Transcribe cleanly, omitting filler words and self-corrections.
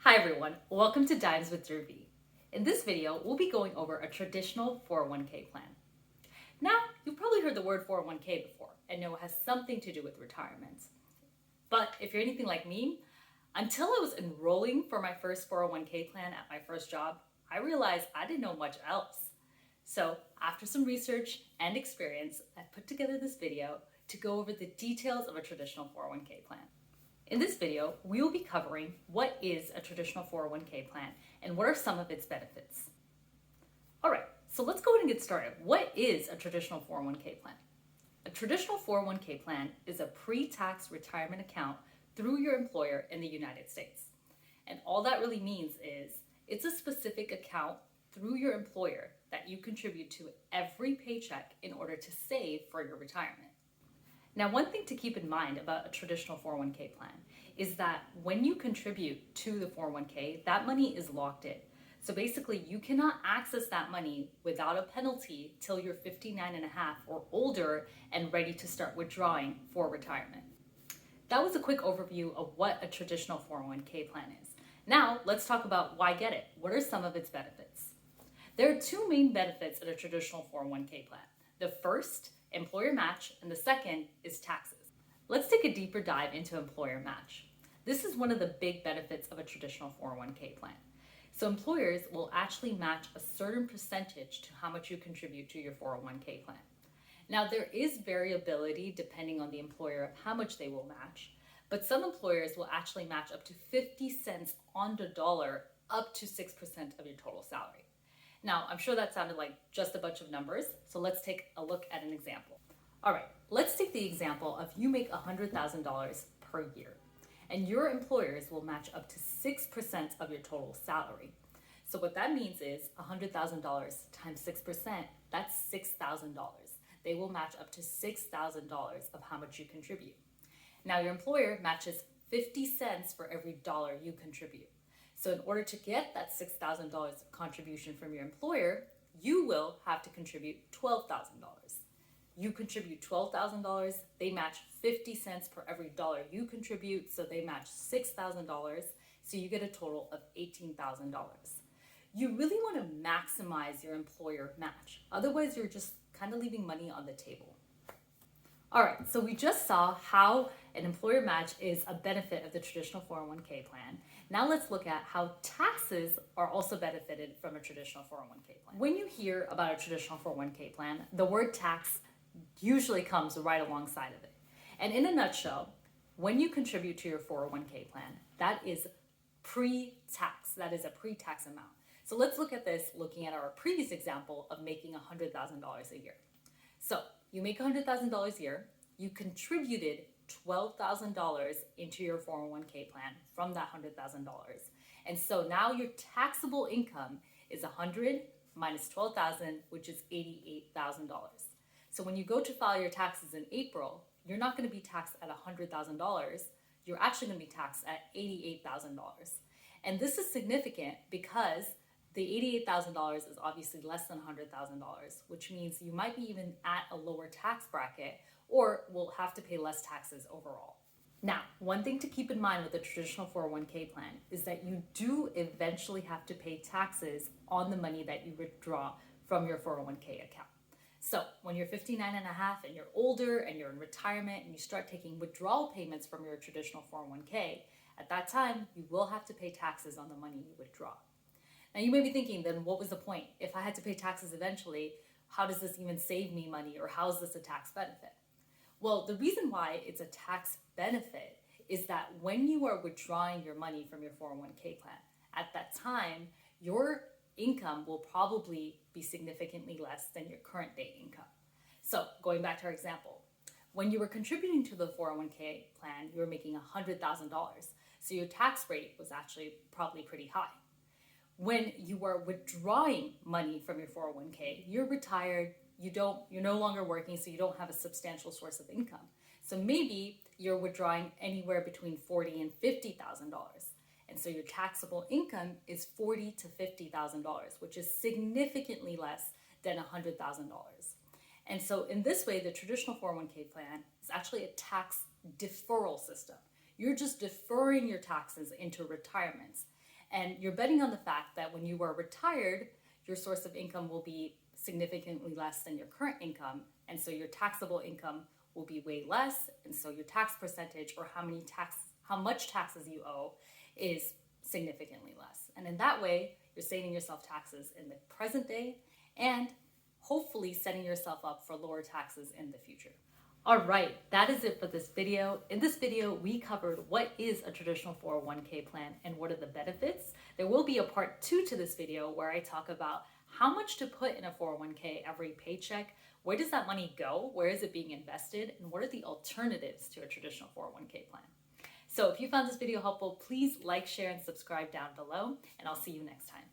Hi everyone, welcome to Dimes with Dhruvi. In this video, we'll be going over a traditional 401k plan. Now, you've probably heard the word 401k before and know it has something to do with retirement. But if you're anything like me, until I was enrolling for my first 401k plan at my first job, I realized I didn't know much else. So after some research and experience, I put together this video to go over the details of a traditional 401k plan. In this video, we will be covering what is a traditional 401k plan and what are some of its benefits. All right, so let's go ahead and get started. What is a traditional 401k plan? A traditional 401k plan is a pre-tax retirement account through your employer in the United States. And all that really means is it's a specific account through your employer that you contribute to every paycheck in order to save for your retirement. Now, one thing to keep in mind about a traditional 401k plan is that when you contribute to the 401k, that money is locked in. So basically, you cannot access that money without a penalty till you're 59 and a half or older and ready to start withdrawing for retirement. That was a quick overview of what a traditional 401k plan is. Now, let's talk about why get it. What are some of its benefits? There are two main benefits in a traditional 401k plan. The first, employer match, and the second is taxes. Let's take a deeper dive into employer match. This is one of the big benefits of a traditional 401k plan. So employers will actually match a certain percentage to how much you contribute to your 401k plan. Now, there is variability depending on the employer of how much they will match, but some employers will actually match up to 50 cents on the dollar up to 6% of your total salary. Now, I'm sure that sounded like just a bunch of numbers, so let's take a look at an example. All right, let's take the example of you make $100,000 per year, and your employers will match up to 6% of your total salary. So what that means is $100,000 times 6%, that's $6,000. They will match up to $6,000 of how much you contribute. Now, your employer matches 50 cents for every dollar you contribute. So in order to get that $6,000 contribution from your employer, you will have to contribute $12,000. You contribute $12,000, they match 50 cents per every dollar you contribute, so they match $6,000, so you get a total of $18,000. You really want to maximize your employer match. Otherwise, you're just kind of leaving money on the table. All right, so we just saw how an employer match is a benefit of the traditional 401k plan. Now let's look at how taxes are also benefited from a traditional 401k plan. When you hear about a traditional 401k plan, the word tax usually comes right alongside of it. And in a nutshell, when you contribute to your 401k plan, that is pre-tax. That is a pre-tax amount. So let's look at this looking at our previous example of making $100,000 a year. So you make $100,000 a year, you contributed $12,000 into your 401k plan from that $100,000. And so now your taxable income is 100 minus 12,000, which is $88,000. So when you go to file your taxes in April, you're not going to be taxed at $100,000. You're actually going to be taxed at $88,000. And this is significant because the $88,000 is obviously less than $100,000, which means you might be even at a lower tax bracket or will have to pay less taxes overall. Now, one thing to keep in mind with a traditional 401k plan is that you do eventually have to pay taxes on the money that you withdraw from your 401k account. So when you're 59 and a half and you're older and you're in retirement and you start taking withdrawal payments from your traditional 401k, at that time, you will have to pay taxes on the money you withdraw. Now you may be thinking, then what was the point? If I had to pay taxes eventually, how does this even save me money, or how is this a tax benefit? Well, the reason why it's a tax benefit is that when you are withdrawing your money from your 401k plan, at that time, your income will probably be significantly less than your current day income. So going back to our example, when you were contributing to the 401k plan, you were making $100,000. So your tax rate was actually probably pretty high. When you are withdrawing money from your 401k, you're retired, you're no longer working, so you don't have a substantial source of income. So maybe you're withdrawing anywhere between $40,000 and $50,000. And so your taxable income is $40,000 to $50,000, which is significantly less than $100,000. And so in this way, the traditional 401k plan is actually a tax deferral system. You're just deferring your taxes into retirements. And you're betting on the fact that when you are retired, your source of income will be significantly less than your current income. And so your taxable income will be way less. And so your tax percentage, or how much taxes you owe, is significantly less. And in that way, you're saving yourself taxes in the present day and hopefully setting yourself up for lower taxes in the future. All right, that is it for this video. In this video, we covered what is a traditional 401k plan and what are the benefits. There will be a part 2 to this video where I talk about how much to put in a 401k every paycheck. Where does that money go? Where is it being invested? And what are the alternatives to a traditional 401k plan? So if you found this video helpful, please like, share, and subscribe down below, and I'll see you next time.